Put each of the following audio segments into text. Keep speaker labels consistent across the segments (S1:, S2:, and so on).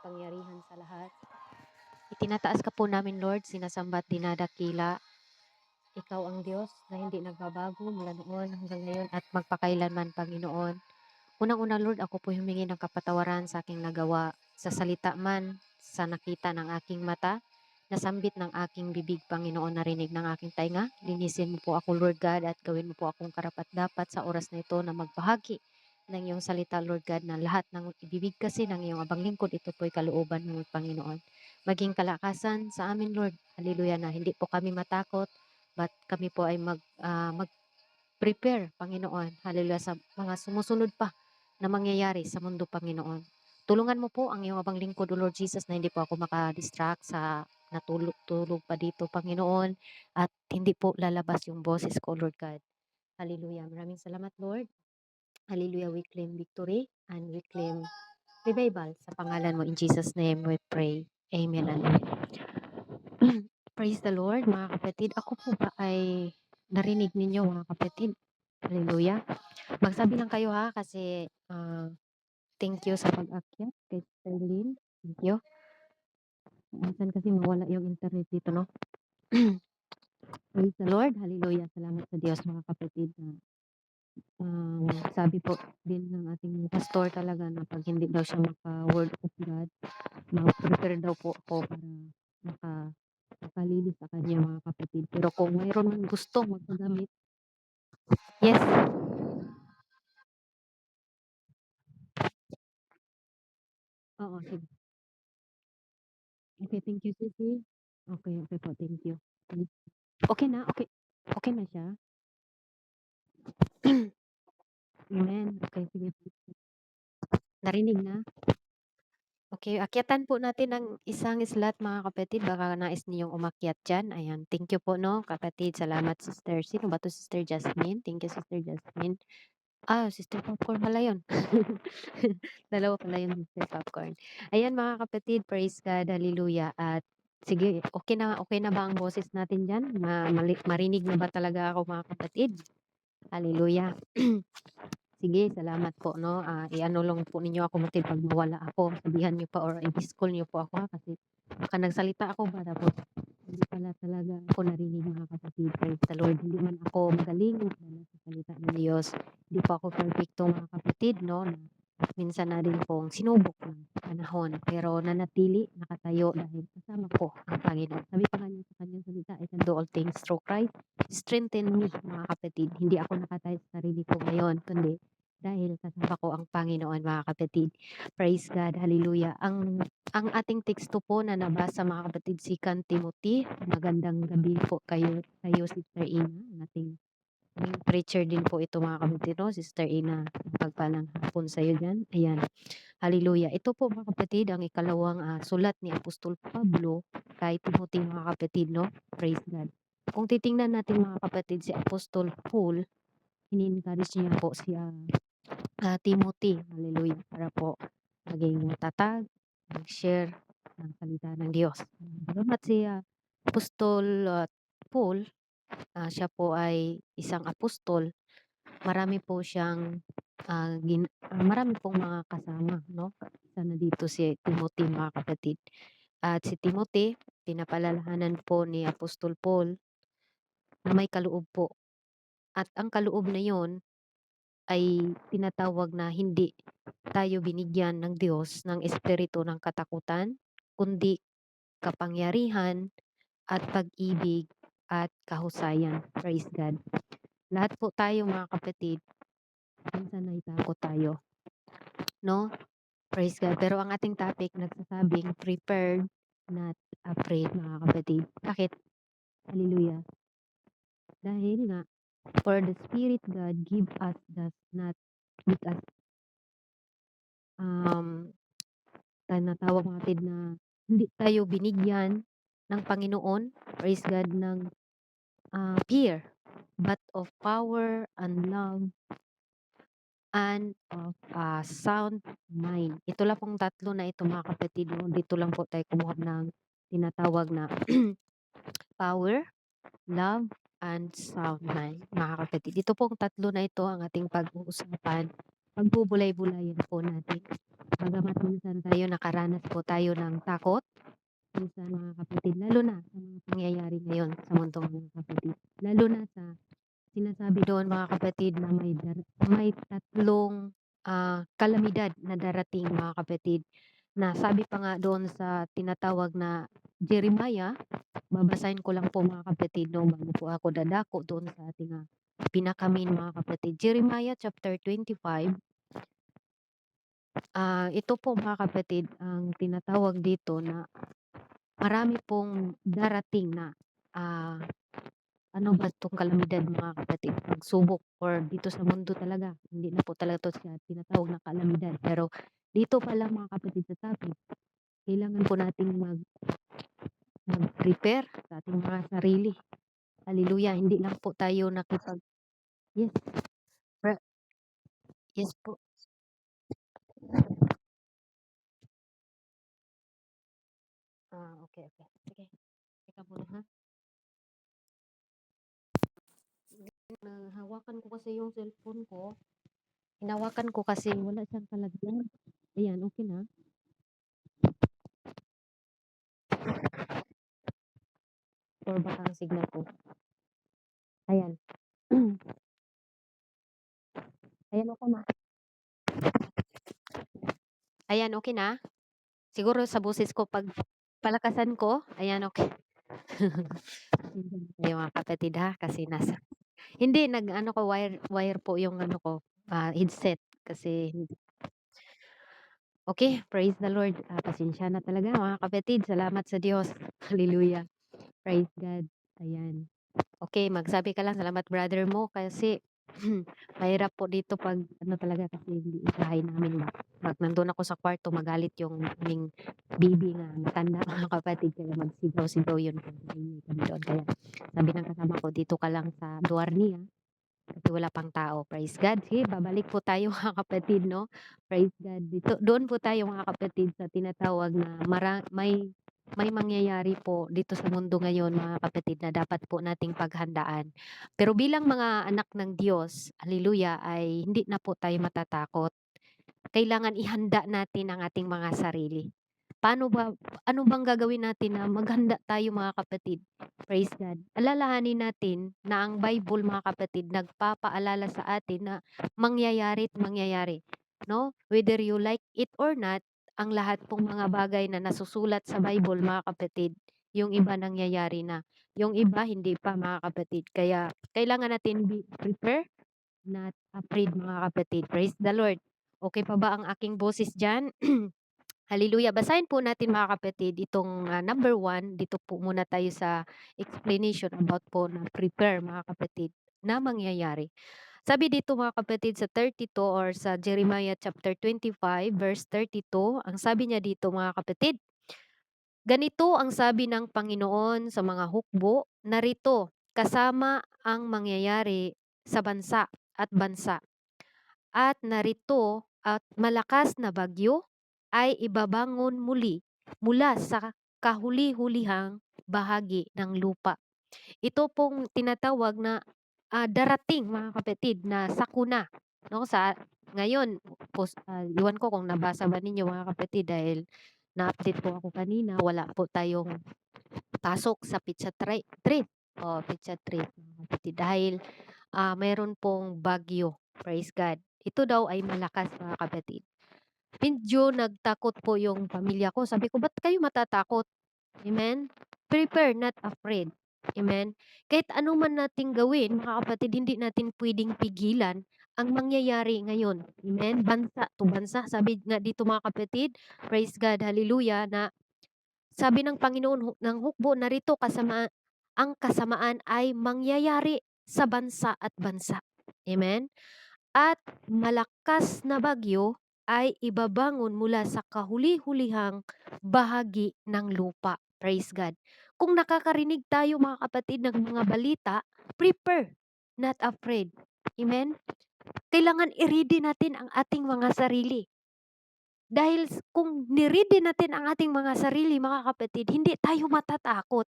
S1: makapangyarihan sa lahat. Itinataas ka po namin, Lord, sinasamba at dinadakila. Ikaw ang Diyos na hindi nagbabago mula noon hanggang ngayon at magpakailanman, Panginoon. Unang-una, Lord, ako po humingi ng kapatawaran sa aking nagawa, sa salita man, sa nakita ng aking mata, nasambit ng aking bibig, Panginoon, narinig ng aking tainga. Linisin mo po ako, Lord God, at gawin mo po akong karapat-dapat sa oras na ito na magbahagi ng iyong salita, Lord God, na lahat ng ibibig kasi ng iyong abang lingkod, ito po'y kalooban mo, Panginoon. Maging kalakasan sa amin, Lord. Hallelujah, na hindi po kami matakot, but kami po ay mag-prepare, Panginoon. Hallelujah, sa mga sumusunod pa na mangyayari sa mundo, Panginoon. Tulungan mo po ang iyong abang lingkod, O Lord Jesus, na hindi po ako makadistract sa natulog pa dito, Panginoon, at hindi po lalabas yung boses ko, Lord God. Hallelujah. Maraming salamat, Lord. Hallelujah. We claim victory and we claim revival sa pangalan mo. In Jesus' name we pray. Amen and amen. Praise the Lord, mga kapatid. Ako po ba ay narinig ninyo, mga kapatid? Hallelujah. Magsabi lang kayo ha, kasi thank you sa pag-akyat kay Sterling. Thank you. Minsan kasi mawala yung internet dito, no? Praise the Lord. Hallelujah. Salamat sa Diyos, mga kapatid. Sabi po din ng ating pastor talaga na pag hindi daw siya maka-word of God, mag-prepare daw po ako para makalili sa kanya, mga kapatid. Pero kung mayroon man gusto magpagamit, yes. Oo, sige. Okay, thank you, Sisi. Okay, okay po, thank you. Okay na, okay. Okay na siya. Amen. Okay, sige. Narinig na? Okay, akyatan po natin ng isang slot, mga kapatid. Baka nais niyong umakyat dyan. Ayan, thank you po, no, kapatid. Salamat, Sister. Sino ba to? Sister Jasmine? Thank you, Sister Jasmine. Sister Popcorn pala yun. Dalawa pala yung Sister Popcorn. Ayan, mga kapatid, praise God, hallelujah. At sige, okay na ba ang boses natin dyan? Marinig na ba talaga ako, mga kapatid? Hallelujah. Sige, salamat po, no. I-ano lang po ninyo ako pag mawala ako. Sabihan niyo pa or i-call niyo po ako, ha, kasi baka nagsalita ako ba tapos hindi pala talaga ako narinig, mga kapatid. Praise the Lord. Hindi man ako magaling sa salita ng Diyos. Hindi pa ako perfecto, mga kapatid, no. Minsan na rin pong sinubok ng panahon, pero nanatili, nakatayo dahil kasama ko ang Panginoon. Sabi pa nga niya sa kanyang salita, I can do all things through Christ. Strengthen me, mga kapatid. Hindi ako nakatayo sa sarili ko ngayon, kundi dahil kasama ko ang Panginoon, mga kapatid. Praise God, hallelujah. Ang ating teksto po na nabasa, mga kapatid, si Timothy. Magandang gabi po kayo, Sister Ina, ang ating preacher din po ito, mga kapatid, no? Sister Ina, pagpalang hapon sa iyo dyan. Ayan, hallelujah. Ito po, mga kapatid, ang ikalawang sulat ni Apostol Pablo kay Timothy, mga kapatid, no? Praise God. Kung titingnan natin, mga kapatid, si Apostol Paul, ini-encourage niya po si Timothy, hallelujah, para po maging matatag, mag-share ng salita ng Diyos. Bagamat si Apostol Paul, siya po ay isang apostol, marami po siyang marami pong mga kasama, no? Isa na dito si Timothy, mga kapatid. At si Timothy, pinapalalahanan po ni Apostol Paul na may kaloob po. At ang kaloob na yon ay tinatawag na hindi tayo binigyan ng Diyos ng espiritu ng katakutan, kundi kapangyarihan at pag-ibig at kahusayan. Praise God. Lahat po tayo, mga kapatid, minsan naitakot tayo, no? Praise God. Pero ang ating topic nagsasabing prepared, not afraid, mga kapatid. Bakit? Hallelujah. Dahil nga, for the Spirit God give us does not make us natawag natin na hindi tayo binigyan ng Panginoon, praise God, ng fear, but of power and love and of sound mind. Ito lang pong tatlo na ito, mga kapatid. Dito lang po tayo kumuha ng tinatawag na power, love, and sound mind, mga kapatid. Ito pong tatlo na ito ang ating pag-uusapan pagbubulay-bulayan po natin. Bagamat minsan tayo nakaranas po tayo ng takot, minsan mga kapatid, lalo na sa mga pangyayari ngayon sa mundo mga kapatid. Lalo na sa sinasabi doon mga kapatid na may tatlong kalamidad na darating mga kapatid. Na sabi pa nga doon sa tinatawag na Jeremiah, babasahin ko lang po mga kapatid no, bago po ako dadako doon sa ating pinakamin mga kapatid. Jeremiah chapter 25. Ito po mga kapatid, ang tinatawag dito na marami pong darating na ano ba itong kalamidad mga kapatid, pagsubok or dito sa mundo talaga. Hindi na po talaga ito siya tinatawag na kalamidad. Pero dito pa lang mga kapatid sa topic, kailangan po nating mag-prepare sa ating mga sarili. Hallelujah. Hindi lang po tayo yes, yes po. Okay. Sige. Teka muna ha. Hawakan ko kasi yung cellphone ko. Hinawakan ko kasi wala siyang kalagyan. Ayan, okay na. Or baka ang signal ko. Ayan. Ayan, okay na. Ayan, okay na. Siguro sa boses ko, pag palakasan ko, ayan, okay. Yung mga kapatid ha, kasi hindi, nag-ano ko, wire po yung ano ko, headset. Kasi, okay, praise the Lord. Pasensya na talaga mga kapatid. Salamat sa Diyos. Hallelujah. Praise God. Ayan. Okay, magsabi ka lang, salamat brother mo kasi mahirap po dito pag ano talaga kasi hindi bahay namin. Pag nandun ako sa kwarto, magalit yung aming baby na matanda mga kapatid. Kaya magsigaw-sigaw yun. Kaya sabi ng kasama ko, dito ka lang sa luar niya. Kasi wala pang tao. Praise God. Sige, babalik po tayo mga kapatid, no? Praise God. Doon po tayo mga kapatid sa tinatawag na may mangyayari po dito sa mundo ngayon mga kapatid na dapat po nating paghandaan. Pero bilang mga anak ng Diyos, hallelujah, ay hindi na po tayo matatakot. Kailangan ihanda natin ang ating mga sarili. Ano bang gagawin natin na maghanda tayo mga kapatid? Praise God. Alalahanin natin na ang Bible mga kapatid nagpapaalala sa atin na mangyayari at mangyayari. No? Whether you like it or not, ang lahat pong mga bagay na nasusulat sa Bible mga kapatid, yung iba nangyayari na. Yung iba hindi pa mga kapatid. Kaya kailangan natin be prepare, not afraid mga kapatid. Praise the Lord. Okay pa ba ang aking boses dyan? Hallelujah. Basahin po natin mga kapatid itong number 1. Dito po muna tayo sa explanation about po na prepare mga kapatid na mangyayari. Sabi dito mga kapatid sa 32 or sa Jeremiah chapter 25 verse 32, ang sabi niya dito mga kapatid, ganito ang sabi ng Panginoon sa mga hukbo, narito kasama ang mangyayari sa bansa at bansa. At narito at malakas na bagyo ay ibabangon muli mula sa kahuli-hulihang bahagi ng lupa. Ito pong tinatawag na darating mga kapatid na sakuna. No? Ngayon, iwan ko kung nabasa ba ninyo mga kapatid dahil na-update po ako kanina, wala po tayong pasok sa pizza trip. Pizza trip mga kapatid dahil mayroon pong bagyo. Praise God. Ito daw ay malakas mga kapatid. Medyo nagtakot po yung pamilya ko. Sabi ko, ba't kayo matatakot? Amen? Prepare, not afraid. Amen? Kahit ano man nating gawin, mga kapatid, hindi natin pwedeng pigilan ang mangyayari ngayon. Amen? Bansa to bansa. Sabi nga dito mga kapatid, praise God, hallelujah, na sabi ng Panginoon ng hukbo, narito ang kasamaan ay mangyayari sa bansa at bansa. Amen? At malakas na bagyo ay ibabangon mula sa kahuli-hulihang bahagi ng lupa. Praise God. Kung nakakarinig tayo mga kapatid ng mga balita, prepare, not afraid. Amen? Kailangan i-ready natin ang ating mga sarili. Dahil kung ni-ready natin ang ating mga sarili, mga kapatid, hindi tayo matatakot.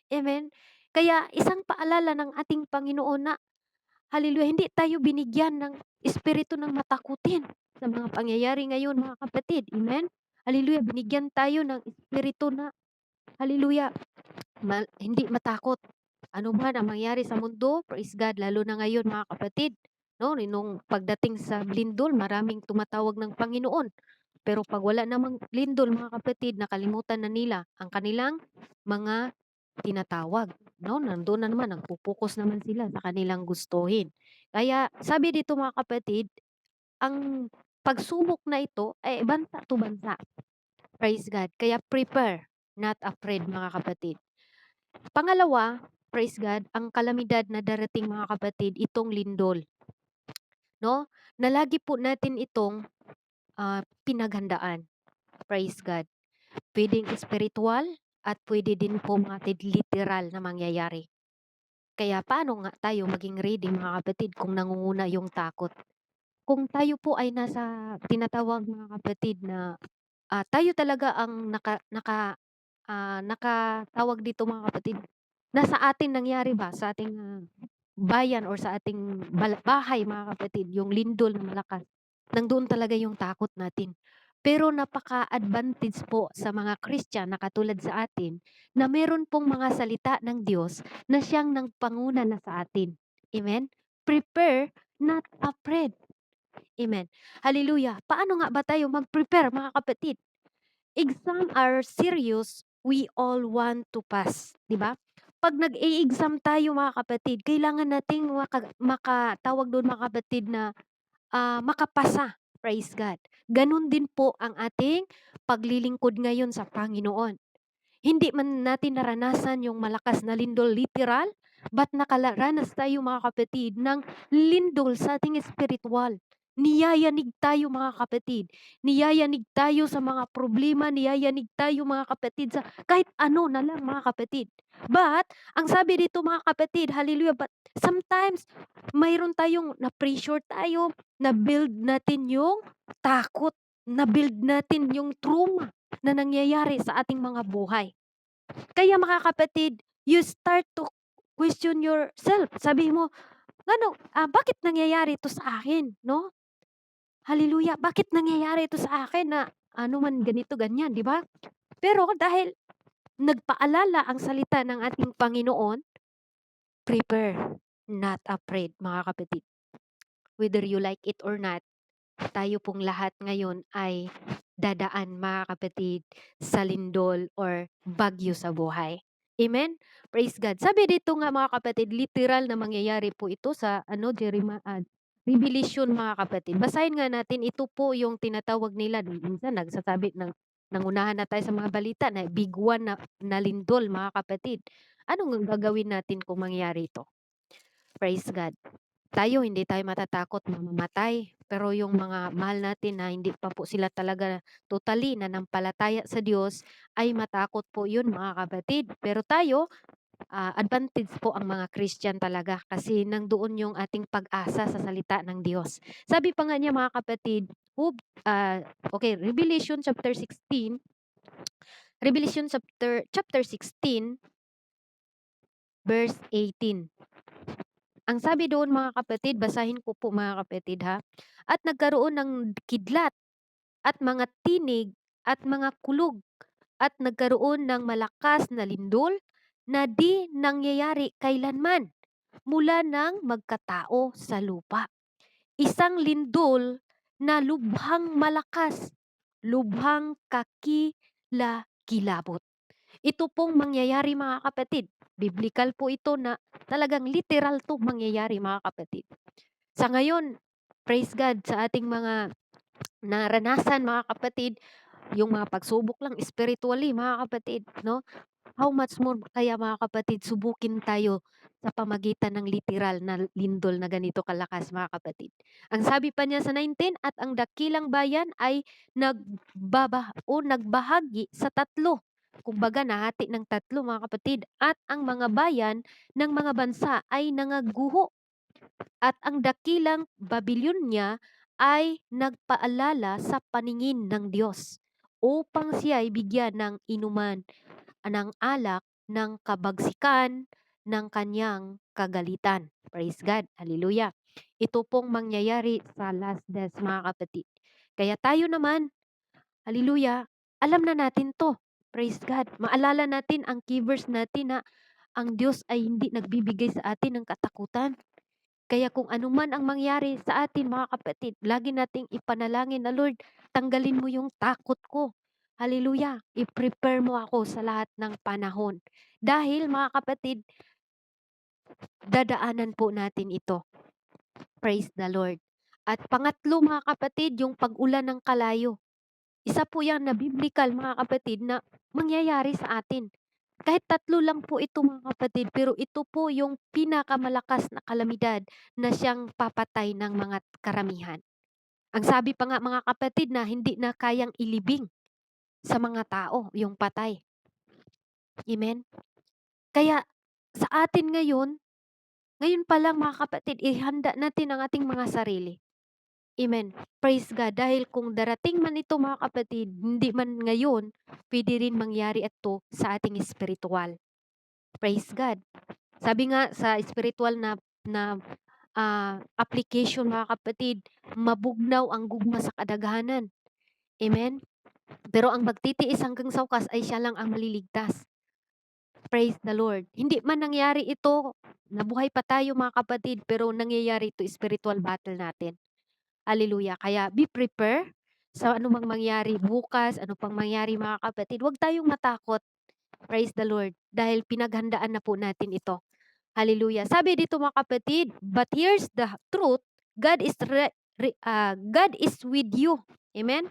S1: Amen? Kaya isang paalala ng ating Panginoon na Hallelujah, hindi tayo binigyan ng espiritu ng matakutin sa mga pangyayari ngayon, mga kapatid. Amen? Hallelujah, binigyan tayo ng espiritu na, hallelujah, hindi matakot. Ano man ang mangyari sa mundo, praise God, lalo na ngayon mga kapatid. No, nung pagdating sa lindol, maraming tumatawag ng Panginoon. Pero pag wala namang lindol mga kapatid, nakalimutan na nila ang kanilang mga tinatawag. No, nandoon na naman, nagpo-focus naman sila sa kanilang gustuhin. Kaya sabi dito mga kapatid, ang pagsubok na ito ay bansa to bansa. Praise God. Kaya prepare, not afraid mga kapatid. Pangalawa, praise God, ang kalamidad na darating mga kapatid, itong lindol. No? Na lagi po natin itong pinaghandaan. Praise God. Pwedeng spiritual at pwede din po mga literal na mangyayari. Kaya paano nga tayo maging ready mga kapatid kung nangunguna yung takot? Kung tayo po ay nasa tinatawag mga kapatid na tayo talaga ang nakatawag dito mga kapatid, nasa atin nangyari ba sa ating bayan or sa ating bahay mga kapatid, yung lindol na malakas, nandoon talaga yung takot natin. Pero napaka-advantage po sa mga Christian na katulad sa atin na meron pong mga salita ng Diyos na siyang nagpanguna na sa atin. Amen? Prepare, not afraid. Amen. Hallelujah. Paano nga ba tayo mag-prepare mga kapatid? Exam are serious, we all want to pass, 'di ba? Pag nag-e-exam tayo mga kapatid, kailangan nating makatawag doon mga kapatid na makapasa. Praise God. Ganun din po ang ating paglilingkod ngayon sa Panginoon. Hindi man natin naranasan yung malakas na lindol literal, but nakaranas tayo mga kapatid ng lindol sa ating espiritual. Niyayanig tayo mga kapatid. Niyayanig tayo sa mga problema, niyayanig tayo mga kapatid sa kahit ano na lang mga kapatid. But, ang sabi dito mga kapatid, hallelujah, but sometimes mayroon tayong na-pressure tayo, na-build natin yung takot, na-build natin yung trauma na nangyayari sa ating mga buhay. Kaya mga kapatid, you start to question yourself. Sabi mo, ano, bakit nangyayari ito sa akin, no? Hallelujah, bakit nangyayari ito sa akin na ano man ganito, ganyan, di ba? Pero dahil nagpaalala ang salita ng ating Panginoon, prepare, not afraid, mga kapatid. Whether you like it or not, tayo pong lahat ngayon ay dadaan mga kapatid sa lindol or bagyo sa buhay. Amen? Praise God. Sabi dito nga mga kapatid, literal na mangyayari po ito sa Revelation mga kapatid. Basahin nga natin, ito po yung tinatawag nila. Minsan nagsasabi ng nangunahan na tayo sa mga balita na big one na lindol mga kapatid. Anong gagawin natin kung mangyari ito? Praise God. Tayo, hindi tayo matatakot mamamatay. Pero yung mga mahal natin na hindi pa po sila talaga totally nanampalataya sa Diyos, ay matakot po yun mga kapatid. Pero tayo, advantage po ang mga Christian talaga kasi nandoon yung ating pag-asa sa salita ng Diyos. Sabi pa nga niya mga kapatid, okay, Revelation chapter 16, verse 18. Ang sabi doon mga kapatid, basahin ko po mga kapatid ha. At nagkaroon ng kidlat at mga tinig at mga kulog at nagkaroon ng malakas na lindol na di nangyayari kailanman mula nang magkatao sa lupa. Isang lindol na lubhang malakas, lubhang kakilakilabot. Ito pong mangyayari mga kapatid. Biblical po ito na talagang literal to mangyayari mga kapatid. Sa ngayon, praise God sa ating mga naranasan mga kapatid, yung mga pagsubok lang spiritually mga kapatid, no? How much more kaya mga kapatid, subukin tayo sa pamagitan ng literal na lindol na ganito kalakas mga kapatid. Ang sabi pa niya sa 19, at ang dakilang bayan ay nagbahagi sa tatlo. Kumbaga nahati ng tatlo mga kapatid, at ang mga bayan ng mga bansa ay nangaguho. At ang dakilang Babylonia ay nagpaalala sa paningin ng Diyos upang siya ay bigyan ng inuman ng alak ng kabagsikan ng kanyang kagalitan. Praise God. Hallelujah. Ito pong mangyayari sa last days, mga kapatid. Kaya tayo naman, hallelujah, alam na natin to. Praise God. Maalala natin ang key verse natin na ang Diyos ay hindi nagbibigay sa atin ng katakutan. Kaya kung ano man ang mangyari sa atin, mga kapatid, lagi nating ipanalangin na, Lord, tanggalin mo yung takot ko. Hallelujah. I-prepare mo ako sa lahat ng panahon. Dahil, mga kapatid, dadaanan po natin ito. Praise the Lord. At pangatlo, mga kapatid, yung pag-ulan ng kalayo. Isa po yan na biblical, mga kapatid, na mangyayari sa atin. Kahit tatlo lang po ito, mga kapatid, pero ito po yung pinakamalakas na kalamidad na siyang papatay ng mga karamihan. Ang sabi pa nga, mga kapatid, na hindi na kayang ilibing sa mga tao yung patay. Amen? Kaya sa atin ngayon pa lang, mga kapatid, ihanda natin ang ating mga sarili. Amen. Praise God. Dahil kung darating man ito, mga kapatid, hindi man ngayon, pwede rin mangyari ito sa ating spiritual. Praise God. Sabi nga sa spiritual na application, mga kapatid, mabugnaw ang gugma sa kadaghanan. Amen? Pero ang magtitiis hanggang sa wakas ay siya lang ang maliligtas. Praise the Lord. Hindi man nangyari ito, nabuhay pa tayo, mga kapatid, pero nangyayari ito spiritual battle natin. Hallelujah. Kaya be prepared sa anumang mangyari bukas, ano pang mangyari, mga kapatid. Huwag tayong matakot. Praise the Lord. Dahil pinaghandaan na po natin ito. Hallelujah. Sabi dito, mga kapatid, but here's the truth, God is with you. Amen?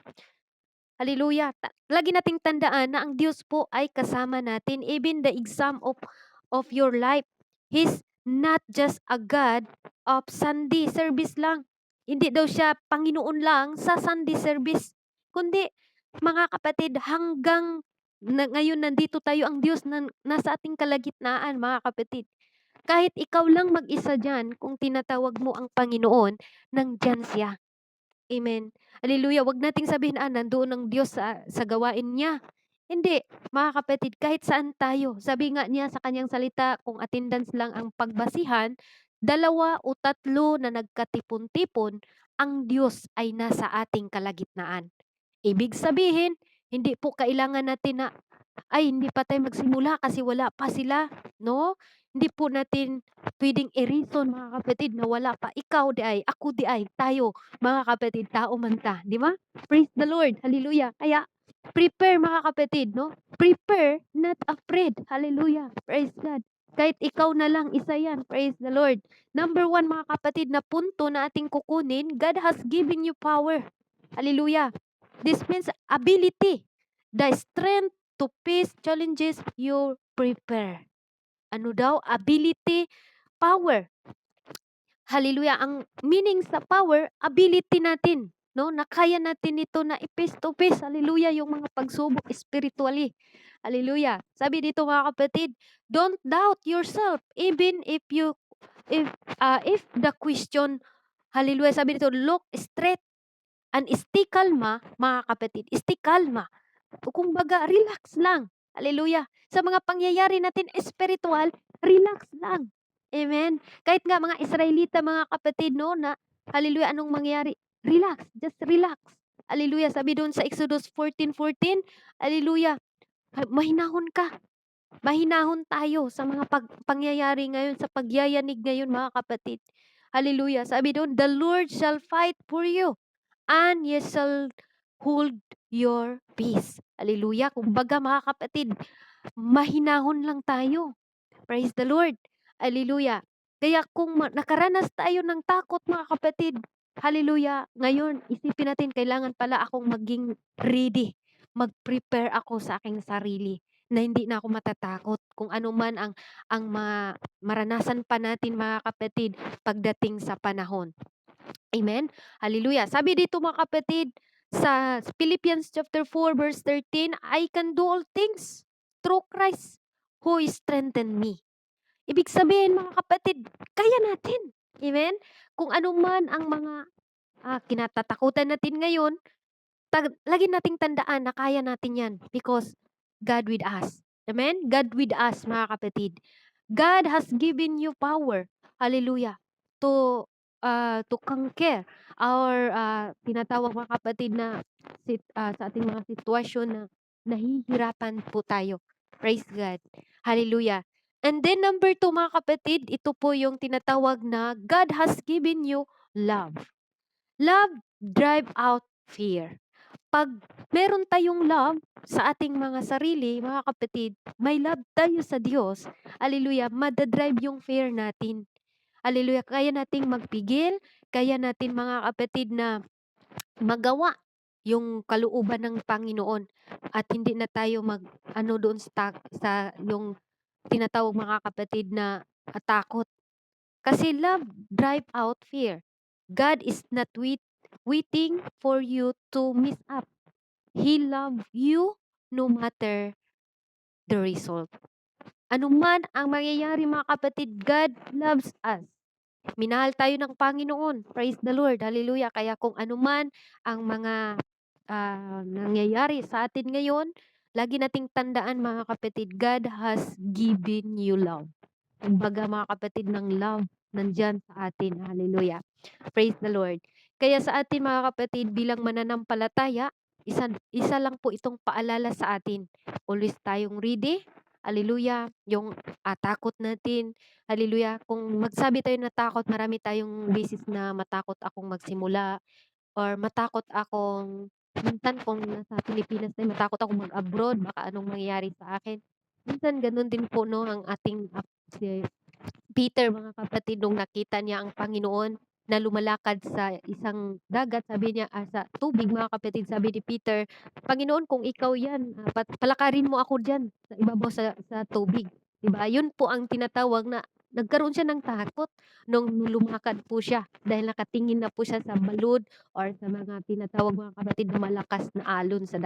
S1: Hallelujah. Lagi nating tandaan na ang Diyos po ay kasama natin, even the exam of your life. He's not just a God of Sunday service lang. Hindi daw siya Panginoon lang sa Sunday service. Kundi, mga kapatid, hanggang ngayon nandito tayo, ang Diyos na nasa ating kalagitnaan, mga kapatid. Kahit ikaw lang mag-isa dyan, kung tinatawag mo ang Panginoon, nandyan siya. Amen. Hallelujah. Wag nating sabihin, nandoon ang Diyos sa gawain niya. Hindi, mga kapatid, kahit saan tayo. Sabi nga niya sa kanyang salita, kung attendance lang ang pagbasihan, 2 o 3 na nagkatipon-tipon, ang Diyos ay nasa ating kalagitnaan. Ibig sabihin, hindi po kailangan natin na, hindi pa tayo magsimula kasi wala pa sila, no? Hindi po natin pwedeng i-reason, mga kapatid, na wala pa. Ikaw di ay, ako di ay, tayo, mga kapatid, tao man ta, di ba? Praise the Lord. Hallelujah. Kaya, prepare, mga kapatid, no? Prepare, not afraid. Hallelujah. Praise God. Kahit ikaw na lang, isa yan. Praise the Lord. Number 1, mga kapatid, na punto na ating kukunin, God has given you power. Hallelujah. This means ability. The strength to face challenges you prepare. Ano daw? Ability, power. Hallelujah. Ang meaning sa power, ability natin. No? Na kaya natin ito na i-face to face. Hallelujah. Yung mga pagsubok spiritually. Hallelujah. Sabi dito, mga kapatid, don't doubt yourself even if the question, hallelujah, sabi dito, look straight and stay kalma, mga kapatid. Stay kalma. Kung baga, relax lang. Hallelujah. Sa mga pangyayari natin spiritual, relax lang. Amen. Kahit nga mga Israelita, mga kapatid, no, na, hallelujah, anong mangyari? Relax. Just relax. Hallelujah. Sabi doon sa Exodus 14:14, hallelujah, mahinahon ka. Mahinahon tayo sa mga pangyayari ngayon, sa pagyayanig ngayon, mga kapatid. Hallelujah. Sabi doon, the Lord shall fight for you and you shall hold your peace. Hallelujah. Kumbaga, mga kapatid, mahinahon lang tayo. Praise the Lord. Hallelujah. Kaya kung nakaranas tayo ng takot, mga kapatid, hallelujah, ngayon, isipin natin, kailangan pala akong maging ready. Mag-prepare ako sa aking sarili na hindi na ako matatakot kung ano man ang maranasan pa natin, mga kapatid, pagdating sa panahon. Amen? Hallelujah. Sabi dito, mga kapatid, sa Philippians chapter 4 verse 13, I can do all things through Christ who strengthened me. Ibig sabihin, mga kapatid, kaya natin. Amen? Kung ano man ang mga kinatatakutan natin ngayon, lagi nating tandaan na kaya natin yan because God with us. Amen? God with us, mga kapatid. God has given you power, hallelujah, to to conquer our tinatawag mga kapatid na sa ating mga sitwasyon na nahihirapan po tayo. Praise God. Hallelujah. And then number 2 mga kapatid, ito po yung tinatawag na God has given you love. Love drive out fear. 'Pag meron tayong love sa ating mga sarili, mga kapatid, may love tayo sa Diyos, hallelujah, mada-drive yung fear natin. Hallelujah, kaya nating magpigil, kaya natin mga kapatid na magawa yung kalooban ng Panginoon at hindi na tayo mag-ano doon sa yung tinatawag mga kapatid na takot. Kasi love drive out fear. God is not waiting for you to mess up. He love you no matter the result. Ano man ang mangyayari mga kapatid, God loves us. Minahal tayo ng Panginoon. Praise the Lord. Hallelujah. Kaya kung ano man ang mga nangyayari sa atin ngayon, lagi nating tandaan mga kapatid, God has given you love. Kumbaga mga kapatid, ng love nandyan sa atin. Hallelujah. Praise the Lord. Kaya sa atin mga kapatid, bilang mananampalataya, isa lang po itong paalala sa atin. Always tayong ready. Hallelujah. Yung takot natin. Hallelujah. Kung magsabi tayo na takot, marami tayong basis na matakot akong magsimula or matakot akong minsan kung nasa Pilipinas tayo, matakot akong mag-abroad, baka anong mangyayari sa akin. Minsan ganun din po no ang ating si Peter mga kapatid nung nakita niya ang Panginoon na lumalakad sa isang dagat, sabi niya sa tubig mga kapatid, sabi ni Peter, Panginoon kung ikaw yan, palakarin mo ako diyan sa ibabaw sa tubig. Diba? Yun po ang tinatawag na nagkaroon siya ng takot nung lumakad po siya dahil nakatingin na po siya sa balud or sa mga tinatawag mga kapatid na malakas na alon sa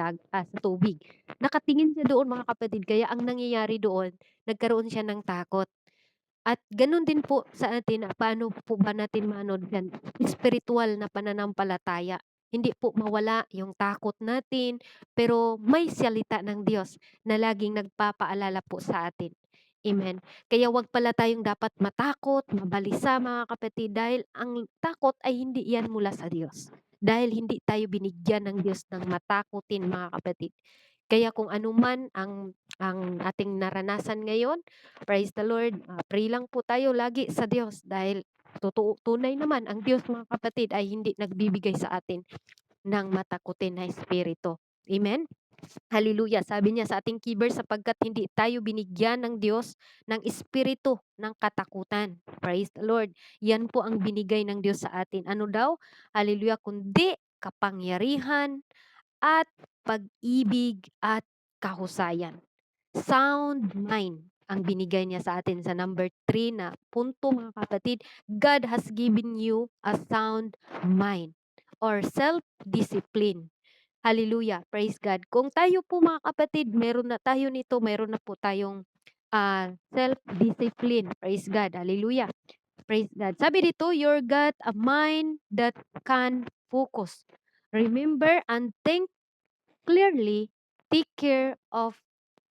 S1: tubig. Nakatingin siya doon mga kapatid, kaya ang nangyayari doon, nagkaroon siya ng takot. At gano'n din po sa atin na paano po ba natin maano diyan, espirituwal na pananampalataya. Hindi po mawala yung takot natin, pero may salita ng Diyos na laging nagpapaalala po sa atin. Amen. Kaya wag pala tayong dapat matakot, mabalisa mga kapatid, dahil ang takot ay hindi yan mula sa Diyos. Dahil hindi tayo binigyan ng Diyos ng matakotin mga kapatid. Kaya kung ano man ang ating naranasan ngayon, praise the Lord, pray lang po tayo lagi sa Diyos dahil tunay naman ang Diyos mga kapatid ay hindi nagbibigay sa atin ng matakutin na espiritu. Amen? Hallelujah. Sabi niya sa ating key verse, sapagkat hindi tayo binigyan ng Diyos ng espiritu ng katakutan. Praise the Lord. Yan po ang binigay ng Diyos sa atin. Ano daw? Hallelujah. Kundi kapangyarihan at pag-ibig at kahusayan. Sound mind ang binigay niya sa atin sa number 3 na punto mga kapatid. God has given you a sound mind or self-discipline. Hallelujah. Praise God. Kung tayo po mga kapatid, meron na tayo nito, meron na po tayong self-discipline. Praise God. Hallelujah. Praise God. Sabi dito, you're got a mind that can focus. Remember and think clearly, take care of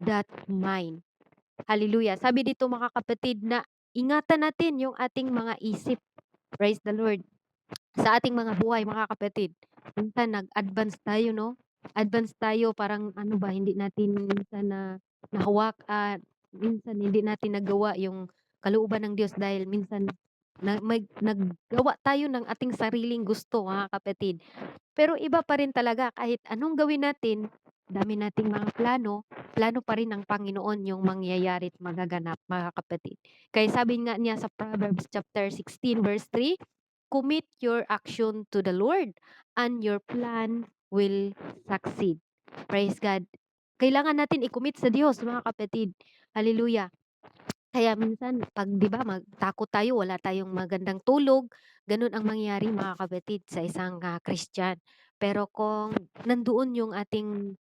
S1: that mind. Hallelujah. Sabi dito mga kapatid na ingatan natin yung ating mga isip. Praise the Lord. Sa ating mga buhay mga kapatid. Minsan nag-advance tayo, no? Advance tayo, parang ano ba, hindi natin minsan nahawak at minsan hindi natin nagawa yung kalooban ng Diyos dahil minsan naggawa tayo ng ating sariling gusto mga kapatid. Pero iba pa rin talaga kahit anong gawin natin, dami nating mga plano, plano pa rin ng Panginoon yung mangyayari at magaganap mga kapatid. Kaya sabi nga niya sa Proverbs chapter 16 verse 3, commit your action to the Lord and your plan will succeed. Praise God. Kailangan natin i-commit sa Diyos mga kapatid. Hallelujah. Kaya minsan 'pag 'di ba takot tayo, wala tayong magandang tulog, gano'n ang mangyayari mga kapatid sa isang Christian. Pero kung nandoon yung ating,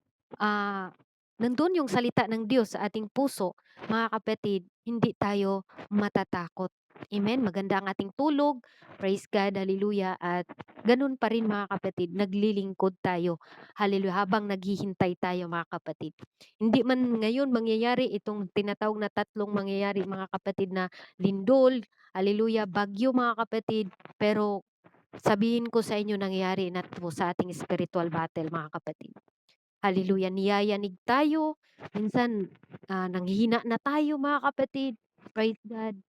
S1: nandoon yung salita ng Diyos sa ating puso, mga kapatid, hindi tayo matatakot. Amen, maganda ang ating tulog, praise God, hallelujah, at ganun pa rin mga kapatid, naglilingkod tayo, hallelujah, habang naghihintay tayo mga kapatid. Hindi man ngayon mangyayari itong tinatawag na tatlong mangyayari mga kapatid na lindol, hallelujah, bagyo mga kapatid, pero sabihin ko sa inyo nangyayari na po sa ating spiritual battle mga kapatid. Hallelujah, niyayanig tayo, minsan nanghihina na tayo mga kapatid, praise God.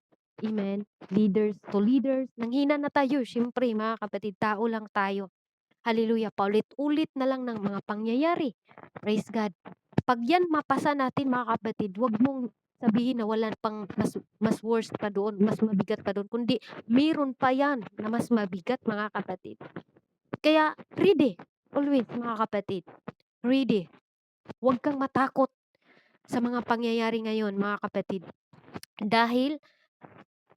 S1: Amen. Leaders to leaders, nanghina na tayo. Siyempre, mga kapatid, tao lang tayo. Hallelujah. Paulit-ulit na lang ng mga pangyayari. Praise God. Pag yan mapasa natin, mga kapatid, wag mong sabihin na wala pang mas worse pa doon, mas mabigat pa doon, kundi meron pa yan na mas mabigat, mga kapatid. Kaya, ready. Always, mga kapatid. Ready. Huwag kang matakot sa mga pangyayari ngayon, mga kapatid. Dahil,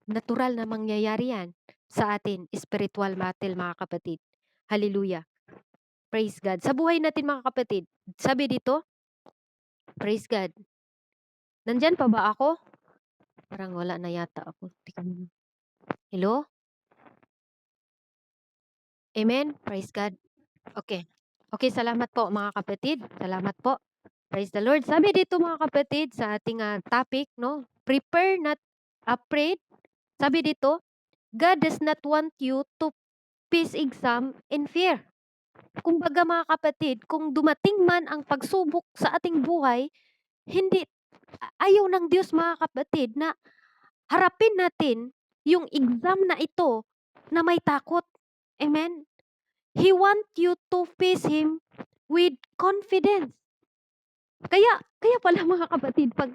S1: natural na mangyayari yan sa atin, spiritual battle mga kapatid. Hallelujah. Praise God. Sa buhay natin mga kapatid, sabi dito, praise God. Nandyan pa ba ako? Parang wala na yata ako. Hello? Amen? Praise God. Okay. Okay, salamat po mga kapatid. Salamat po. Praise the Lord. Sabi dito mga kapatid sa ating topic, no? Prepare, not afraid. Sabi dito, God does not want you to face exam in fear. Kumbaga mga kapatid, kung dumating man ang pagsubok sa ating buhay, hindi ayaw ng Diyos mga kapatid na harapin natin yung exam na ito na may takot. Amen? He want you to face Him with confidence. Kaya pala mga kapatid, pag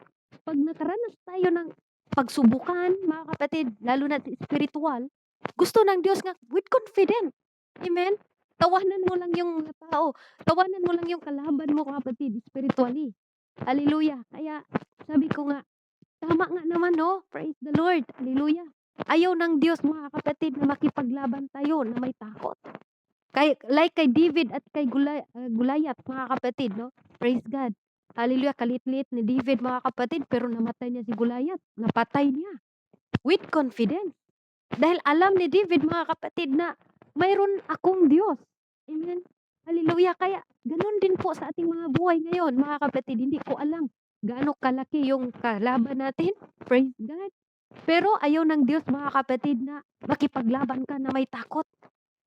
S1: nakaranas tayo ng pagsubukan, mga kapatid, lalo na spiritual, gusto ng Diyos nga with confidence. Amen? Tawanan mo lang yung mga tao. Tawanan mo lang yung kalaban mo, kapatid, spiritually. Hallelujah. Kaya sabi ko nga, tama nga naman, no? Praise the Lord. Hallelujah. Ayaw ng Diyos, mga kapatid, na makipaglaban tayo na may takot. Like kay David at kay Goliath, mga kapatid, no? Praise God. Hallelujah. Kalit-lit ni David, mga kapatid, pero namatay niya si Goliath. Napatay niya. With confidence. Dahil alam ni David, mga kapatid, na mayroon akong Diyos. Amen. Hallelujah. Kaya ganun din po sa ating mga buhay ngayon, mga kapatid. Hindi ko alam gaano kalaki yung kalaban natin. Praise God. Pero ayaw ng Diyos, mga kapatid, na makipaglaban ka na may takot.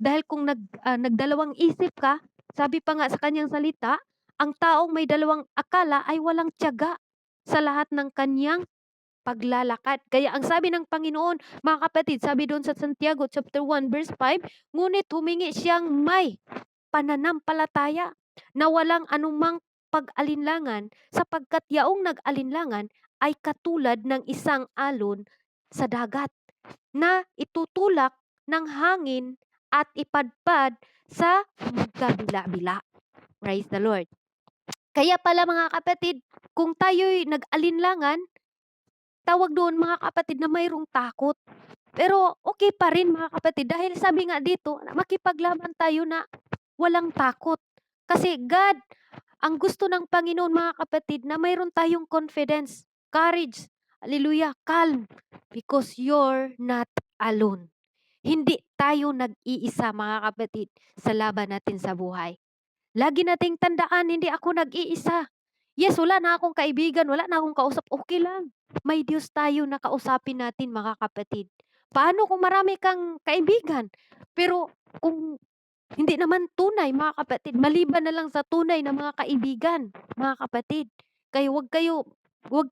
S1: Dahil kung nagdalawang isip ka, sabi pa nga sa kanyang salita, ang taong may dalawang akala ay walang tiyaga sa lahat ng kanyang paglalakad. Kaya ang sabi ng Panginoon, mga kapatid, sabi doon sa Santiago chapter 1 verse 5, ngunit humingi siyang may pananampalataya na walang anumang pag-alinlangan, sapagkat yaong nag-alinlangan ay katulad ng isang alon sa dagat na itutulak ng hangin at ipadpad sa magkabila-bila. Praise the Lord. Kaya pala mga kapatid, kung tayo'y nag-alinlangan, tawag doon mga kapatid na mayroong takot. Pero okay pa rin mga kapatid dahil sabi nga dito, makipaglaban tayo na walang takot. Kasi God, ang gusto ng Panginoon mga kapatid na mayroon tayong confidence, courage, hallelujah, calm, because you're not alone. Hindi tayo nag-iisa mga kapatid sa laban natin sa buhay. Lagi nating tandaan, hindi ako nag-iisa. Yes, wala na akong kaibigan, wala na akong kausap, okay lang. May Diyos tayo na kausapin natin mga kapatid. Paano kung marami kang kaibigan? Pero kung hindi naman tunay mga kapatid, maliban na lang sa tunay na mga kaibigan, mga kapatid. Kaya wag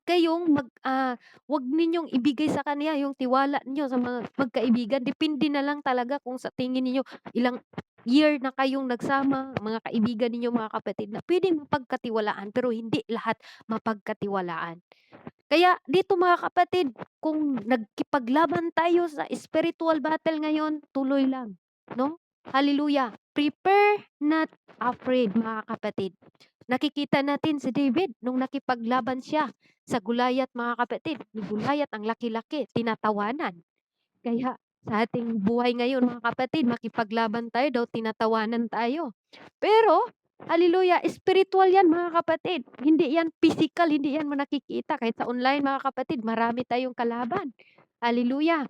S1: kayong wag ninyong ibigay sa kanya yung tiwala niyo sa mga magkaibigan. Depende na lang talaga kung sa tingin niyo ilang year na kayong nagsama, mga kaibigan ninyo mga kapatid na pwedeng mapagkatiwalaan pero hindi lahat mapagkatiwalaan. Kaya dito mga kapatid, kung nagkipaglaban tayo sa spiritual battle ngayon, tuloy lang, no? Hallelujah. Prepare, not afraid, mga kapatid. Nakikita natin si David nung nakipaglaban siya sa Goliath, mga kapatid. Ni Goliath ang laki-laki, tinatawanan. Kaya sa ating buhay ngayon, mga kapatid, makipaglaban tayo daw, tinatawanan tayo. Pero, hallelujah, spiritual yan mga kapatid. Hindi yan physical, hindi yan mo nakikita. Kahit sa online mga kapatid, marami tayong kalaban. Hallelujah.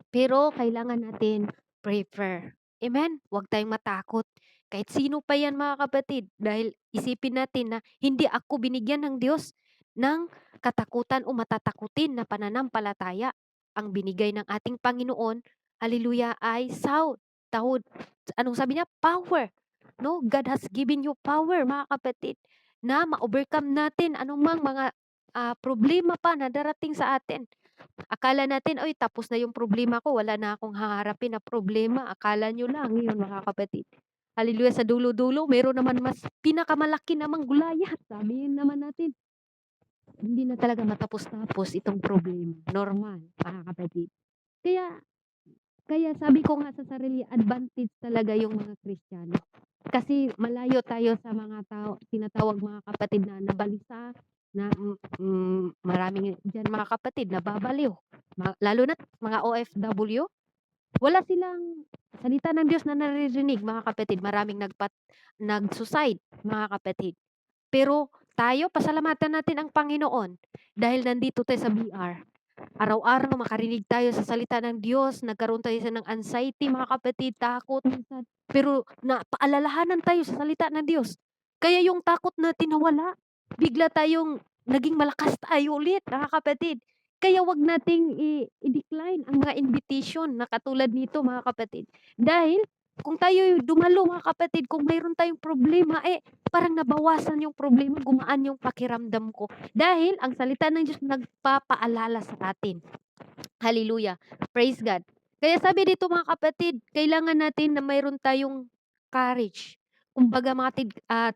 S1: Pero kailangan natin prepare. Amen? Huwag tayong matakot. Kahit sino pa yan mga kapatid. Dahil isipin natin na hindi ako binigyan ng Diyos ng katakutan o matatakutin na pananampalataya. Ang binigay ng ating Panginoon, hallelujah, ay sound. Tahod. Anong sabi niya? Power. No? God has given you power mga kapatid na ma-overcome natin anumang mga problema pa na darating sa atin. Akala natin, "Ay tapos na yung problema ko, wala na akong haharapin na problema." Akala niyo lang yun mga kapatid. Hallelujah, sa dulo-dulo meron naman mas pinakamalaki namang Goliath. Sabihin naman natin, hindi na talaga matapos-tapos itong problema. Normal, mga kapatid. Kaya kaya sabi ko nga sa sarili, advantage talaga yung mga Kristiyano. Kasi malayo tayo sa mga tao, tinatawag mga kapatid na nabalisa, na maraming diyan mga kapatid nababaliw. Lalo na mga OFW, wala silang salita ng Diyos na naririnig mga kapatid. Maraming nag-suicide mga kapatid. Pero tayo, pasalamatan natin ang Panginoon dahil nandito tayo sa BR. Araw-araw makarinig tayo sa salita ng Diyos, nagkaroon tayo ng anxiety mga kapatid, takot minsan. Pero napaalalahanan tayo sa salita ng Diyos. Kaya yung takot natin nawala. Bigla tayong naging malakas tayo ulit mga kapatid. Kaya wag nating i-decline ang mga invitation na katulad nito mga kapatid. Dahil kung tayo dumalo mga kapatid, kung mayroon tayong problema, parang nabawasan yung problema, gumaan yung pakiramdam ko. Dahil ang salita ng Diyos nagpapaalala sa atin. Hallelujah. Praise God. Kaya sabi dito mga kapatid, kailangan natin na mayroon tayong courage. Kumbaga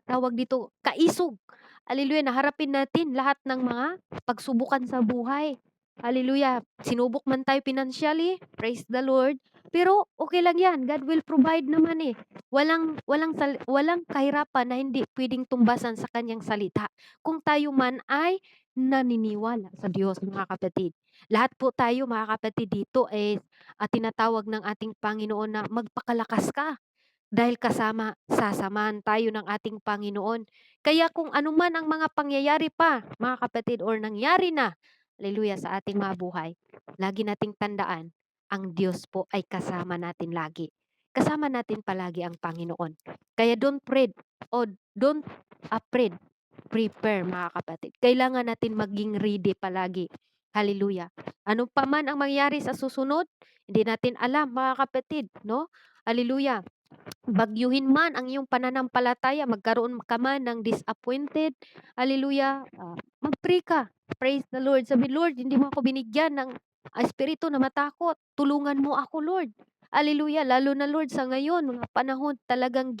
S1: tawag dito, kaisog. Hallelujah. Naharapin natin lahat ng mga pagsubukan sa buhay. Hallelujah. Sinubok man tayo financially, praise the Lord. Pero okay lang yan. God will provide naman eh. Walang kahirapan na hindi pwedeng tumbasan sa kanyang salita. Kung tayo man ay naniniwala sa Diyos mga kapatid. Lahat po tayo mga kapatid dito tinatawag ng ating Panginoon na magpakalakas ka dahil sasamahan tayo ng ating Panginoon. Kaya kung anuman ang mga pangyayari pa mga kapatid or nangyari na, hallelujah, sa ating mga buhay, lagi nating tandaan, ang Diyos po ay kasama natin lagi. Kasama natin palagi ang Panginoon. Kaya don't fret o don't afraid. Prepare mga kapatid. Kailangan natin maging ready palagi. Hallelujah. Ano pa man ang mangyari sa susunod, hindi natin alam mga kapatid, no? Hallelujah. Bagyuhin man ang iyong pananampalataya, magkaroon ka man ng disappointed, hallelujah, mag-pray ka. Praise the Lord. Sabi, Lord, hindi mo ako binigyan ng espiritu na matakot. Tulungan mo ako, Lord. Hallelujah. Lalo na, Lord, sa ngayon, mga panahon talagang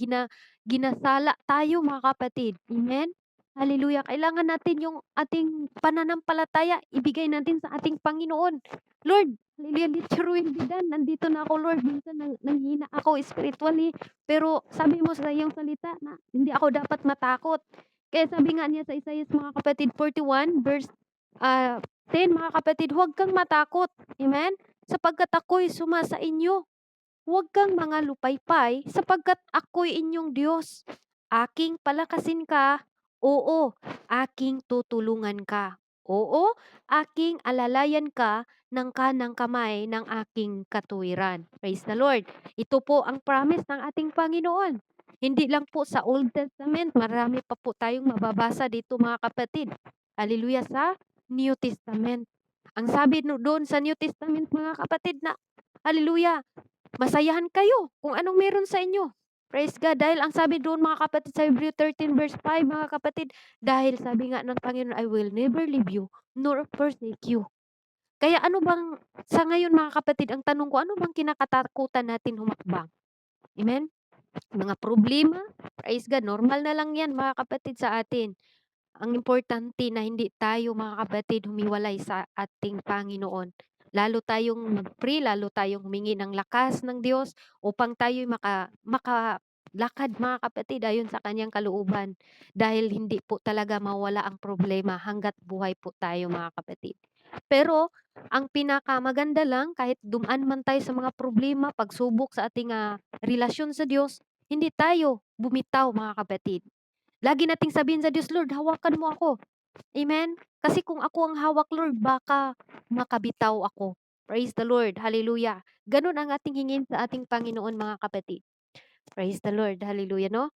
S1: ginasala tayo, mga kapatid. Amen? Hallelujah. Kailangan natin yung ating pananampalataya, ibigay natin sa ating Panginoon. Lord, hallelujah, let your will be done. Nandito na ako, Lord. Minsan nanghina ako spiritually. Pero sabi mo sa iyong salita na hindi ako dapat matakot. Kaya sabi nga niya sa Isaiah mga kapatid 41 verse 10 mga kapatid, huwag kang matakot. Amen? Sapagkat ako'y sumasa inyo. Huwag kang mga lupaypay sapagkat ako'y inyong Diyos. Aking palakasin ka. Oo, aking tutulungan ka. Oo, aking alalayan ka ng kanang kamay ng aking katuwiran. Praise the Lord. Ito po ang promise ng ating Panginoon. Hindi lang po sa Old Testament, marami pa po tayong mababasa dito mga kapatid. Hallelujah, sa New Testament. Ang sabi doon sa New Testament mga kapatid na, hallelujah, masayahan kayo kung anong meron sa inyo. Praise God. Dahil ang sabi doon mga kapatid sa Hebrew 13 verse 5 mga kapatid, dahil sabi nga ng Panginoon, I will never leave you nor forsake you. Kaya ano bang, sa ngayon mga kapatid, ang tanong ko, ano bang kinakatakutan natin humakbang? Amen? Mga problema, praise God, normal na lang yan mga kapatid sa atin. Ang importante na hindi tayo mga kapatid humiwalay sa ating Panginoon. Lalo tayong mag-pray, lalo tayong humingi ng lakas ng Diyos upang tayo makalakad mga kapatid ayon sa kanyang kalooban. Dahil hindi po talaga mawala ang problema hanggat buhay po tayo mga kapatid. Pero ang pinakamaganda lang, kahit dumaan man tayo sa mga problema, pagsubok sa ating relasyon sa Diyos, hindi tayo bumitaw mga kapatid. Lagi nating sabihin sa Diyos, Lord, hawakan mo ako. Amen? Kasi kung ako ang hawak, Lord, baka makabitaw ako. Praise the Lord, hallelujah. Gano'n ang ating hingin sa ating Panginoon mga kapatid. Praise the Lord, hallelujah 'no.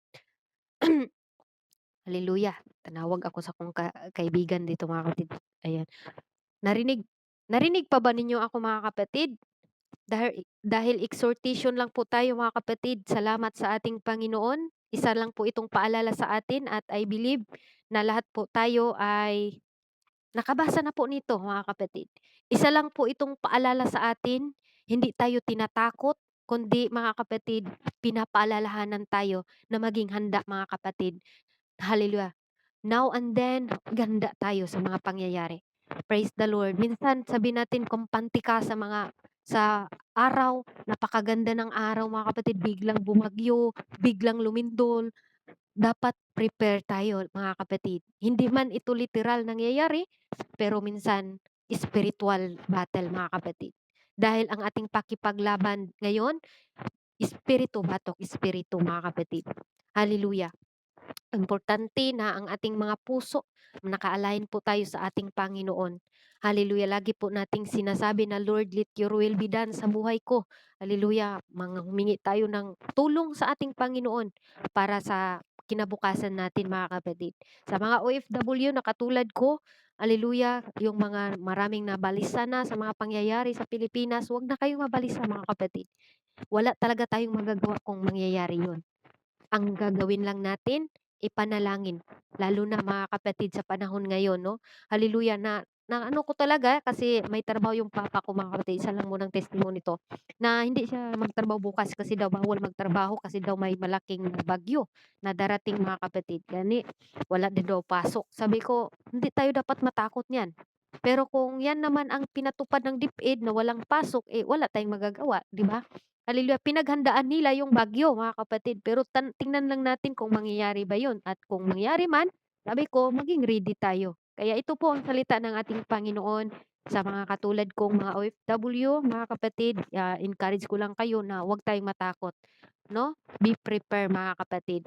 S1: Hallelujah, tinawag ako sa kong kaibigan dito mga kapatid, ayan. Narinig narinig pa ba ninyo ako mga kapatid? Dahil exhortation lang po tayo mga kapatid, salamat sa ating Panginoon. Isa lang po itong paalala sa atin at I believe na lahat po tayo ay nakabasa na po nito mga kapatid. Isa lang po itong paalala sa atin, hindi tayo tinatakot, kundi mga kapatid, pinapaalalahanan tayo na maging handa mga kapatid. Hallelujah. Now and then, ganda tayo sa mga pangyayari. Praise the Lord. Minsan sabi natin kumpante ka sa araw, napakaganda ng araw mga kapatid, biglang bumagyo, biglang lumindol, dapat prepare tayo mga kapatid. Hindi man ito literal nangyayari, pero minsan spiritual battle mga kapatid. Dahil ang ating pakipaglaban ngayon, espiritu batok espiritu mga kapatid. Hallelujah. Importante na ang ating mga puso naka-align po tayo sa ating Panginoon. Hallelujah. Lagi po nating sinasabi na Lord, let your will be done sa buhay ko. Hallelujah. Mga humingi tayo ng tulong sa ating Panginoon para sa kinabukasan natin mga kapatid. Sa mga OFW na katulad ko, hallelujah, yung mga maraming nabalisa na sa mga pangyayari sa Pilipinas, huwag na kayong mabalisa mga kapatid. Wala talaga tayong magagawa kung mangyayari yun. Ang gagawin lang natin, ipanalangin. Lalo na mga kapatid sa panahon ngayon, no? Hallelujah na ano ko talaga kasi may trabaho yung papa ko mga kapatid. Isa lang munang testimony to. Na hindi siya magtrabaho bukas kasi daw bawal magtrabaho kasi daw may malaking bagyo na darating mga kapatid. Gani, wala din daw pasok. Sabi ko, hindi tayo dapat matakot niyan. Pero kung yan naman ang pinatupad ng DepEd na walang pasok, eh wala tayong magagawa, di ba? Hallelujah. Pinaghandaan nila yung bagyo, mga kapatid. Pero tingnan lang natin kung mangyayari ba yun. At kung mangyari man, sabi ko, maging ready tayo. Kaya ito po ang salita ng ating Panginoon sa mga katulad kong mga OFW, mga kapatid. Encourage ko lang kayo na huwag tayong matakot. No? Be prepared, mga kapatid.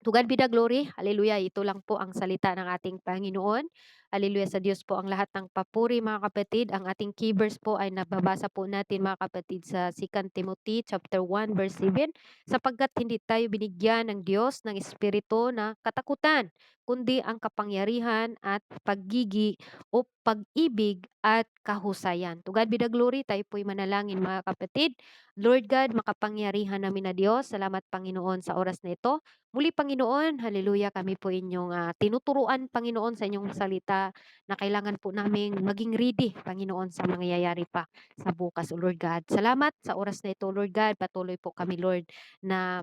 S1: To God be the glory. Hallelujah. Ito lang po ang salita ng ating Panginoon. Hallelujah. Sa Diyos po ang lahat ng papuri mga kapatid. Ang ating key verse po ay nababasa po natin mga kapatid sa 2 Timothy chapter 1 verse 7. Sapagkat hindi tayo binigyan ng Diyos ng espiritu na katakutan, kundi ang kapangyarihan at paggigi o pag-ibig at kahusayan. To God be the glory. Tayo po'y manalangin mga kapatid. Lord God, makapangyarihan namin na Diyos. Salamat Panginoon sa oras na ito. Muli Panginoon, hallelujah, kami po inyong tinuturuan Panginoon sa inyong salita na kailangan po naming maging ready Panginoon sa mangyayari pa sa bukas, O Lord God. Salamat sa oras na ito, Lord God. Patuloy po kami, Lord, na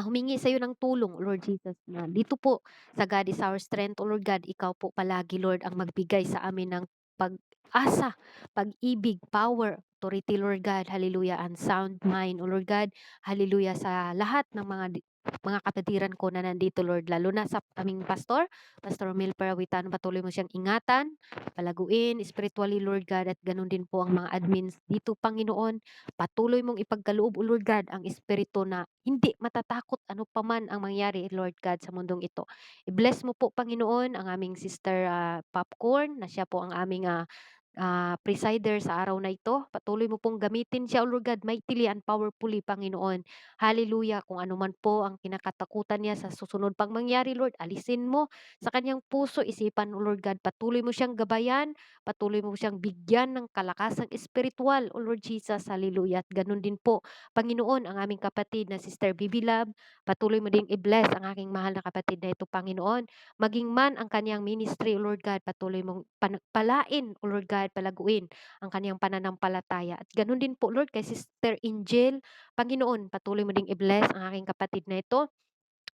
S1: humingi sa iyo ng tulong, Lord Jesus, na dito po sa God is our strength, O Lord God, ikaw po palagi, Lord, ang magbigay sa amin ng pag-asa, pag-ibig, power, authority, Lord God, hallelujah, and sound mind, O Lord God, hallelujah, sa lahat ng mga kapatiran ko na nandito, Lord, lalo na sa aming Pastor Mil Perawitan, patuloy mo siyang ingatan, palaguin, spiritually, Lord God, at ganun din po ang mga admins dito, Panginoon. Patuloy mong ipagkaloob, O Lord God, ang espiritu na hindi matatakot ano paman ang mangyari, Lord God, sa mundong ito. I-bless mo po, Panginoon, ang aming sister Popcorn, na siya po ang aming presider sa araw na ito. Patuloy mo pong gamitin siya, O Lord God, mightily and powerfully, Panginoon. Hallelujah. Kung ano man po ang kinakatakutan niya sa susunod pang mangyari, Lord, alisin mo sa kanyang puso, isipan, O Lord God. Patuloy mo siyang gabayan, patuloy mo siyang bigyan ng kalakasang espiritual, O Lord Jesus. Hallelujah. At ganun din po, Panginoon, ang aming kapatid na Sister Bibi Love. Patuloy mo ding i-bless ang aking mahal na kapatid na ito, Panginoon. Maging man ang kanyang ministry, O Lord God, patuloy mong palain, O Lord God, palaguin ang kanyang pananampalataya. At ganun din po, Lord, kay Sister Angel, Panginoon, patuloy mo ding i-bless ang aking kapatid na ito.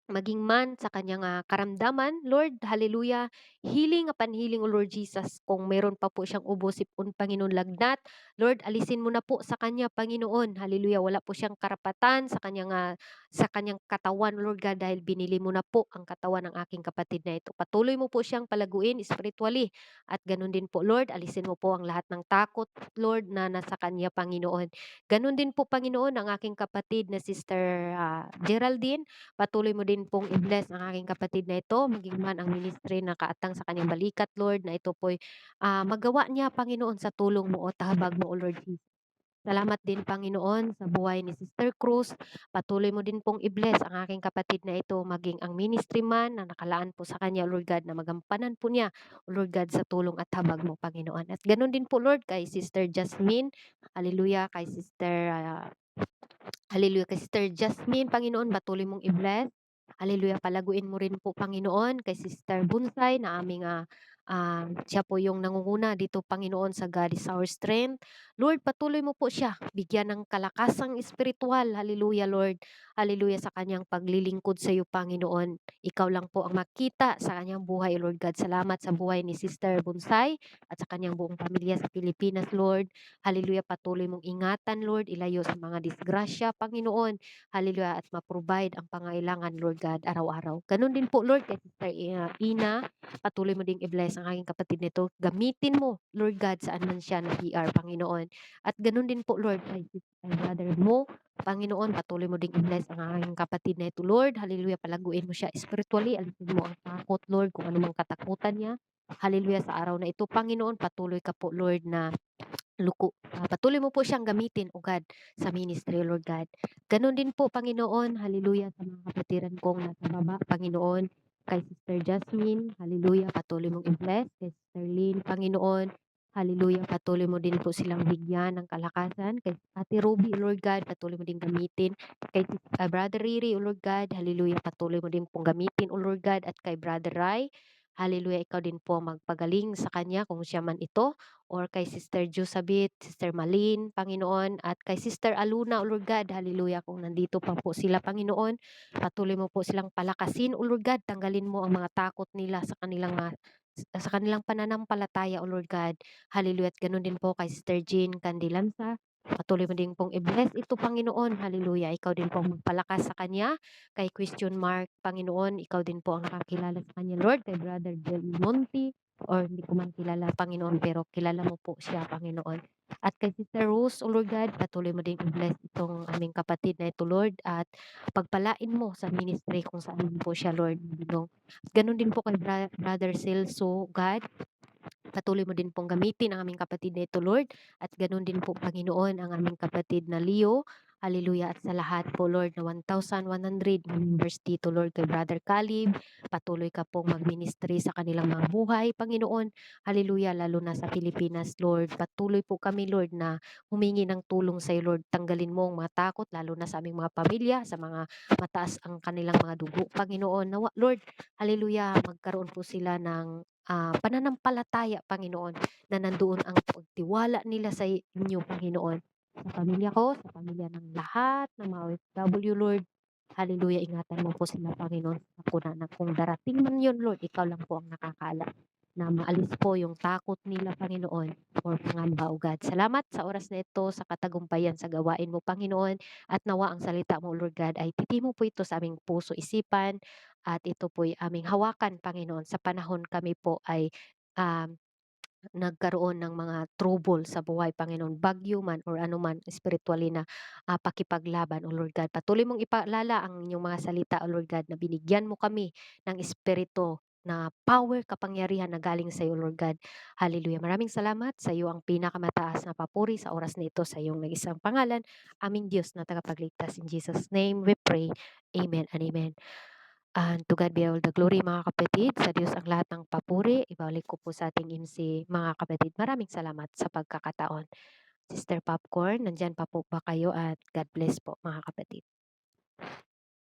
S1: Maging man sa kanyang karamdaman, Lord, hallelujah, healing upon healing, O Lord Jesus, kung meron pa po siyang ubosipon, Panginoon, lagnat, Lord, alisin mo na po sa kanya, Panginoon, hallelujah, wala po siyang karapatan sa kanyang katawan, Lord God, dahil binili mo na po ang katawan ng aking kapatid na ito. Patuloy mo po siyang palaguin spiritually, at ganun din po, Lord, alisin mo po ang lahat ng takot, Lord, na nasa kanya, Panginoon. Ganun din po, Panginoon, ang aking kapatid na Sister Geraldine. Patuloy mo mo din pong i-bless ang aking kapatid na ito, maging man ang ministry na kaatang sa kanyang balikat, Lord, na ito po'y magawa niya, Panginoon, sa tulong mo o tahabag mo, O Lord Jesus. Salamat din, Panginoon, sa buhay ni Sister Cruz. Patuloy mo din pong i-bless ang aking kapatid na ito, maging ang ministry man na nakalaan po sa kanya, Lord God, na magampanan po niya, O Lord God, sa tulong at habag mo, Panginoon. At ganun din po, Lord, kay Sister Jasmine, hallelujah, kay Sister Hallelujah. Kay Sister Jasmine, Panginoon, patuloy mong i-bless. Hallelujah. Palaguin mo rin po, Panginoon, kay Sister Bunsay na aming siya po yung nangunguna dito, Panginoon, sa God is our strength. Lord, patuloy mo po siya. Bigyan ng kalakasang espiritual. Hallelujah, Lord. Hallelujah sa kanyang paglilingkod sa iyo, Panginoon. Ikaw lang po ang makita sa kanyang buhay, Lord God. Salamat sa buhay ni Sister Bunsay at sa kanyang buong pamilya sa Pilipinas, Lord. Hallelujah, patuloy mong ingatan, Lord, ilayo sa mga disgrasya, Panginoon. Hallelujah, at ma-provide ang pangailangan, Lord God, araw-araw. Ganun din po, Lord, kay Sister Ina, patuloy mo ding i-bless ang aking kapatid nito. Gamitin mo, Lord God, saan man siya na PR, Panginoon. At ganun din po, Lord, kay brother mo, Panginoon, patuloy mo ding i-bless ang aking kapatid na ito, Lord. Hallelujah, palaguin mo siya spiritually. Alisin mo ang takot, Lord, kung anumang katakutan niya. Hallelujah, sa araw na ito, Panginoon, patuloy ka po, Lord, na patuloy mo po siyang gamitin, O God, sa ministry, Lord God. Ganon din po, Panginoon, hallelujah, sa mga kapatiran kong nasa baba, Panginoon, kay Sister Jasmine, hallelujah, patuloy mong i-bless, kay Sister Lynn, Panginoon, hallelujah, patuloy mo din po silang bigyan ng kalakasan, kay Ate Ruby, Lord God, patuloy mo din gamitin, kay Brother Riri, O Lord God, hallelujah, patuloy mo din pong gamitin, O Lord God, at kay Brother Rai, hallelujah, ikaw din po magpagaling sa kanya kung siya man ito, or kay Sister Jusabit, Sister Malin, Panginoon, at kay Sister Aluna, O Lord God, hallelujah, kung nandito pa po sila, Panginoon, patuloy mo po silang palakasin, O Lord God, tanggalin mo ang mga takot nila sa kanilang pananampalataya, O Lord God, hallelujah, at ganun din po kay Sister Jean Candilanza, patuloy mo din pong i-bless ito, Panginoon, hallelujah, ikaw din po magpalakas sa kanya, kay Question Mark, Panginoon, ikaw din po ang nakakilala sa kanya, Lord, kay Brother Del Monte, or hindi ko man kilala, Panginoon, pero kilala mo po siya, Panginoon. At kay Sister Rose, O Lord God, patuloy mo din i-bless itong aming kapatid na ito, Lord, at pagpalain mo sa ministry kung saan po siya, Lord. Ganun din po kay Brother Celso, God, patuloy mo din pong gamitin ang aming kapatid na ito, Lord. At ganun din po, Panginoon, ang aming kapatid na Leo. Hallelujah. At sa lahat po, Lord, na 1,100 members dito, Lord, kay Brother Caleb. Patuloy ka pong magministry sa kanilang mga buhay, Panginoon. Hallelujah. Lalo na sa Pilipinas, Lord. Patuloy po kami, Lord, na humingi ng tulong sa iyo, Lord. Tanggalin mo ang mga takot, lalo na sa aming mga pamilya, sa mga mataas ang kanilang mga dugo, Panginoon. Nawa, Lord, hallelujah, magkaroon po sila ng pananampalataya, Panginoon, na nandoon ang pagtiwala nila sa inyo, Panginoon. Sa pamilya ko, sa pamilya ng lahat ng mga OFW, Lord. Hallelujah, ingatan mo po sila, Panginoon. Ako na kung darating man yun, Lord, ikaw lang po ang nakakala na maalis po yung takot nila, Panginoon, or pangamba, O God. Salamat sa oras na ito, sa katagumpayan sa gawain mo, Panginoon, at nawa ang salita mo, Lord God, ay titimo po ito sa aming puso, isipan, at ito po'y aming hawakan, Panginoon, sa panahon kami po ay um, nagkaroon ng mga trouble sa buhay, Panginoon, bagyo man or anuman spiritually na pakipaglaban, O Lord God. Patuloy mong ipaalala ang inyong mga salita, O Lord God, na binigyan mo kami ng espiritu na power, kapangyarihan na galing sa iyo, Lord God. Hallelujah. Maraming salamat sa iyo, ang pinakamataas na papuri sa oras na ito, sa iyong nag-isang pangalan, aming Diyos na tagapagligtas. In Jesus' name we pray. Amen and amen. And to God be all the glory, mga kapatid. Sa Diyos ang lahat ng papuri. Ibalik ko po sa ating MC, mga kapatid. Maraming salamat sa pagkakataon. Sister Popcorn, nandyan pa po ba kayo? At God bless po, mga kapatid.